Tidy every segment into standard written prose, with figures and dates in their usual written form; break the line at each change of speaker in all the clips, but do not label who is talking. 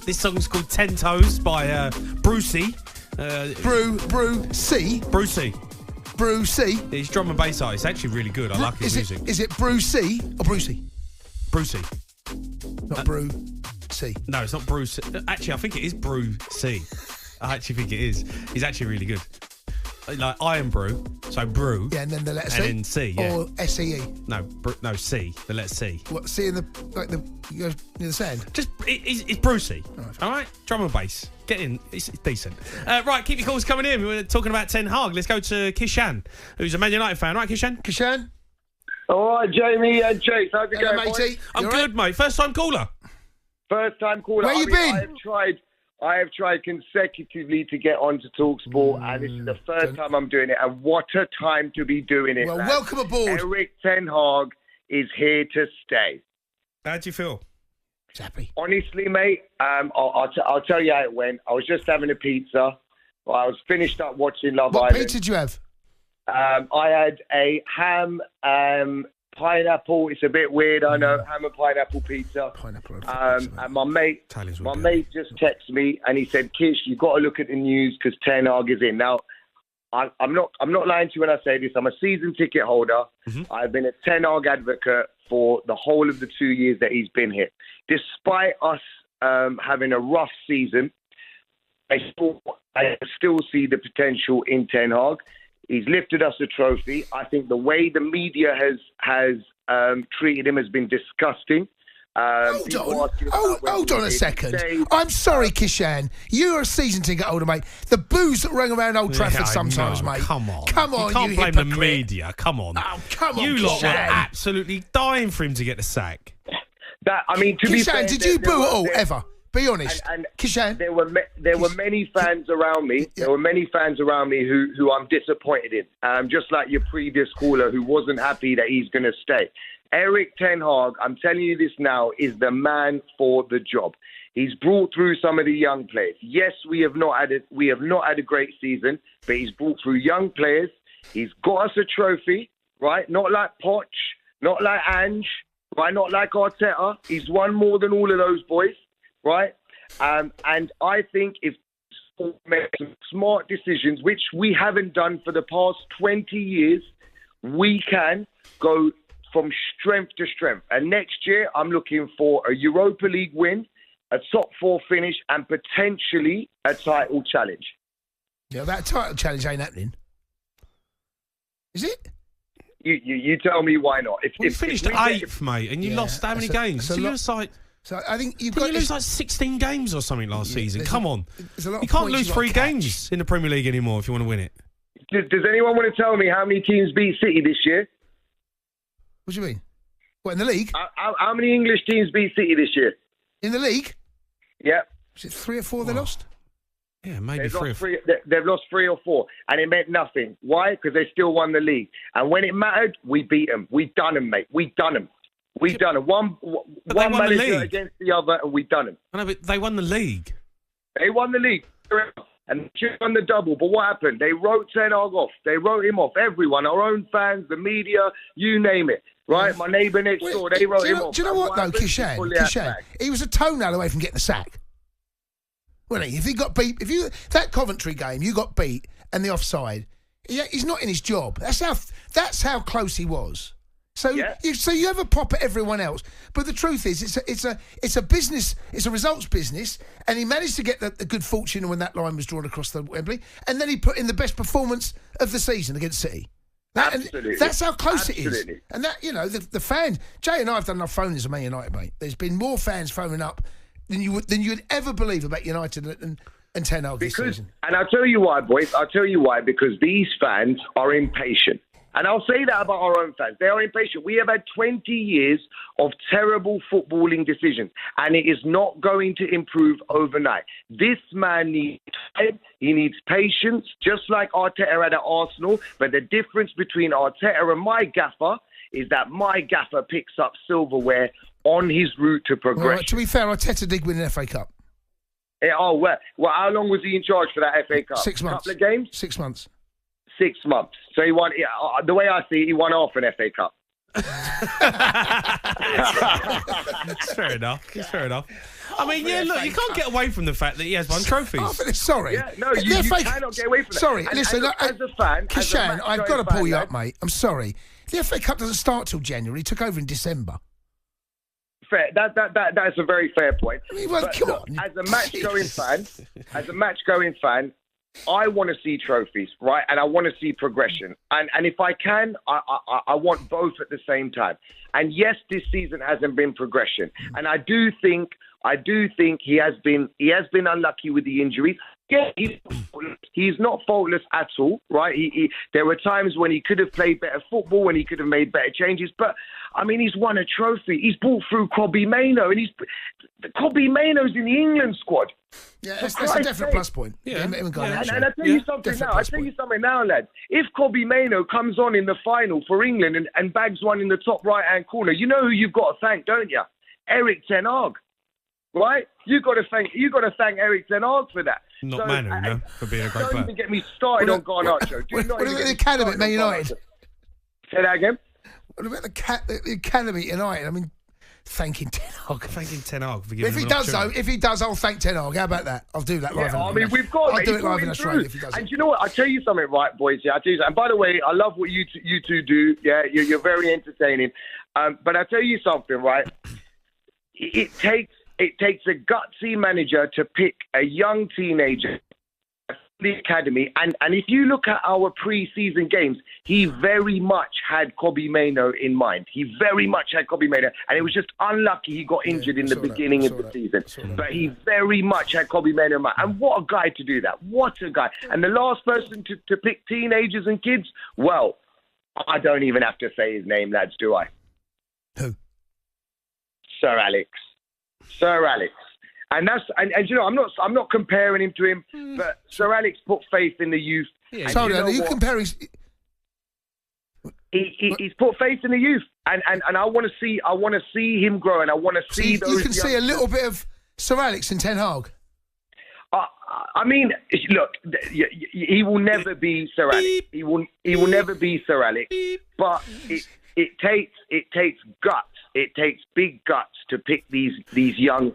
This song's called 10 Toes by Brucey.
Brucey?
Brucey.
Brucey?
He's drum and bass artist. It's actually really good. I like his music.
Is it Brucey or Brucey?
Brucey.
Not Brucey.
No, it's not Bruce. Actually, I think it is Brucey. I actually think it is. He's actually really good. Like iron brew, so brew.
Yeah, and then the letter C.
And then C, yeah.
Or S-E-E.
No, C. The letter C.
What, C in the near the sand?
Just, it's Brucey. All right? Drum and bass. Get in. It's decent. Right, keep your calls coming in. We're talking about Ten Hag. Let's go to Kishan, who's a Man United fan. Right, Kishan?
Kishan?
All right, Jamie and Chase. How's it going,
matey?
I'm good, mate. First time caller.
First time caller.
Where you been?
I have tried consecutively to get onto talkSPORT, and this is the first time I'm doing it. And what a time to be doing it!
Well,
man.
welcome aboard.
Erik Ten Hag is here to stay.
How do you feel?
Happy.
Honestly, mate, I'll tell you how it went. I was just having a pizza. I was finished up watching Love Island.
What pizza did you have?
I had a ham, pineapple. It's a bit weird, I know. Ham and pineapple pizza. And my mate just texted me and he said, "Kish, you've got to look at the news because Ten Hag is in." Now, I'm not lying to you when I say this. I'm a season ticket holder. I've been a Ten Hag advocate for the whole of the 2 years that he's been here. Despite us having a rough season, I still see the potential in Ten Hag. He's lifted us a trophy. I think the way the media has treated him has been disgusting.
Hold on a second. I'm sorry, Kishan. You're a season ticket holder, mate. The boos that ring around Old Trafford sometimes, mate.
Come on.
You
can't blame
hypocrite.
the media. Come on.
Oh, come on,
You lot were
Kishan.
absolutely dying for him to get the sack.
To be fair,
Kishan, did you boo at all, ever? Be honest.
And
Kishan?
There were many fans around me. There were many fans around me who I'm disappointed in. Just like your previous caller who wasn't happy that he's going to stay. Erik Ten Hag, I'm telling you this now, is the man for the job. He's brought through some of the young players. Yes, we have not had a great season, but he's brought through young players. He's got us a trophy, right? Not like Poch, not like Ange, right? Not like Arteta. He's won more than all of those boys, right? And I think if we make some smart decisions, which we haven't done for the past 20 years, we can go from strength to strength. And next year, I'm looking for a Europa League win, a top 4 finish, and potentially a title challenge.
Yeah, that title challenge ain't happening. Is it?
You tell me why not.
You finished 8th, mate, and you lost how many games?
So I think you
lose like 16 games or something last season. Come on. You can't
points
lose 3 games in the Premier League anymore if you want to win it.
Does anyone want to tell me how many teams beat City this year?
What do you mean? What, in the league?
How many English teams beat City this year?
In the league?
Yeah.
Was it 3 or 4 they lost?
Yeah, maybe 3 or 4.
They've lost 3 or 4, and it meant nothing. Why? Because they still won the league. And when it mattered, we beat them. We done them, mate. We done them. We done them. One manager against the other, and we done them.
I know, but they won the league.
They won the league. And they won the double. But what happened? They wrote Ten Hag off. They wrote him off. Everyone, our own fans, the media, you name it. Right? My neighbour next door, they wrote him off.
Do you know what, though, Kishan? He was a toenail away from getting the sack. Wasn't he? If he got beat, that Coventry game, you got beat and the offside, he's not in his job. That's how close he was. So you have a pop at everyone else, but the truth is, it's a business, it's a results business, and he managed to get the good fortune when that line was drawn across the Wembley, and then he put in the best performance of the season against City.
Absolutely.
That's how close it is. And that, the fans, Jay and I have done enough phone-ins of Man United, mate. There's been more fans phoning up than you'd ever believe about United and Ten Hag this season.
And I'll tell you why, boys. I'll tell you why. Because these fans are impatient. And I'll say that about our own fans. They are impatient. We have had 20 years of terrible footballing decisions, and it is not going to improve overnight. This man needs time. He needs patience, just like Arteta had at Arsenal. But the difference between Arteta and my gaffer is that my gaffer picks up silverware on his route to progression.
Well, to be fair, Arteta did win an FA Cup.
Well, how long was he in charge for that FA Cup?
6 months.
A couple of games?
6 months.
6 months. So he won. The way I see it, he won half an FA Cup.
It's fair enough. I mean, yeah, look, you can't get away from the fact that he has won trophies.
Sorry.
Yeah, no, you cannot get away from that.
Sorry, listen,
as a fan,
Kishan, I've got to pull you up, mate. I'm sorry. The FA Cup doesn't start till January. He took over in December.
Fair. That's a very fair point.
I mean, well, come on.
As a match going fan, I want to see trophies, right? And I want to see progression. And if I can, I want both at the same time. And yes, this season hasn't been progression. And I do think he has been unlucky with the injuries. Yeah, he's not faultless at all, right? There were times when he could have played better football, when he could have made better changes. But, I mean, he's won a trophy. He's brought through Cundy Maino, and Cundy Maino's in the England squad.
Yeah, that's a definite plus point.
Yeah.
And I tell you something now, lads. If Cundy Maino comes on in the final for England and bags one in the top right-hand corner, you know who you've got to thank, don't you? Erik Ten Hag. Right? You got to thank Erik Ten Hag for that.
Not Manu, no, for being a great player.
Don't even get me started on Garnacho.
What about the academy at Man United?
Say that again.
What about the academy at United? I mean, thanking Ten Hag.
Thanking Ten Hag for giving
If he does, I'll thank Ten Hag. How about that? I'll do that live.
Yeah, I mean, we've got.
I'll do it live in Australia if he does.
And you know what? I'll tell you something, right, boys. Yeah, I'll tell you something. And by the way, I love what you two do. Yeah, you're very entertaining. But I'll tell you something, right? It takes a gutsy manager to pick a young teenager from the academy. And if you look at our pre-season games, he very much had Cundy Maino in mind. He very much had Cundy Maino. And it was just unlucky he got injured in the beginning of the season. But he very much had Cundy Maino in mind. And what a guy to do that. What a guy. And the last person to pick teenagers and kids, well, I don't even have to say his name, lads, do I?
Who?
Sir Alex. And you know, I'm not comparing him to him, but Sir Alex put faith in the youth.
Yeah. Sorry, are you comparing?
He's put faith in the youth, and I want to see him grow, and I want to see those.
You can see a little bit of Sir Alex in Ten Hag.
I mean, look, he will never be Sir Alex. He will never be Sir Alex. But it takes guts. It takes big guts to pick these young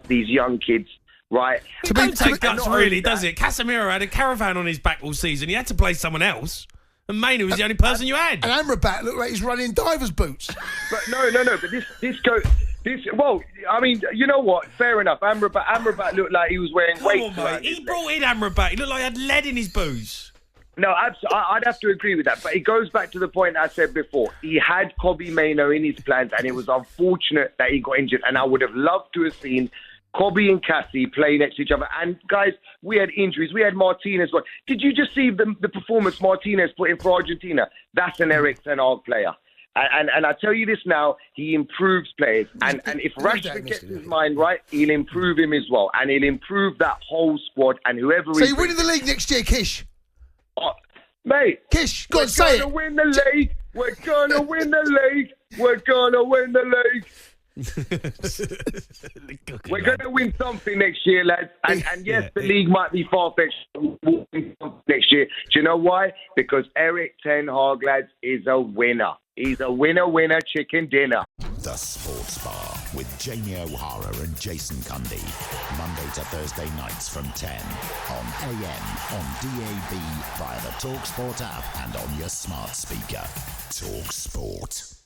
kids, right?
It don't take guts, really, does it? Casemiro had a caravan on his back all season. He had to play someone else. And Mainu was the only person you had.
And Amrabat looked like he's running divers boots.
But no. But this. Well, I mean, you know what? Fair enough. Amrabat looked like he was wearing weights.
He brought in Amrabat. He looked like he had lead in his boots.
No, I'd have to agree with that. But it goes back to the point I said before. He had Cundy Maino in his plans, and it was unfortunate that he got injured. And I would have loved to have seen Cundy and Cassie play next to each other. And, guys, we had injuries. We had Martinez. Did you just see the performance Martinez put in for Argentina? That's an Erik Ten Hag player. And I tell you this now, he improves players. And if Rashford gets his mind right, he'll improve him as well. And he'll improve that whole squad and whoever...
So you're winning the league next year, Kish?
Mate,
Kish, go on, say it.
We're gonna win the league. We're gonna win the league. We're gonna win the league. We're gonna win something next year, lads. And yes, the league might be far-fetched. We'll win something next year. Do you know why? Because Erik Ten Hag, lads, is a winner. He's a winner, chicken dinner.
The Sports Bar with Jamie O'Hara and Jason Cundy. Monday to Thursday nights from 10 on AM, on DAB, via the talkSPORT app and on your smart speaker. talkSPORT.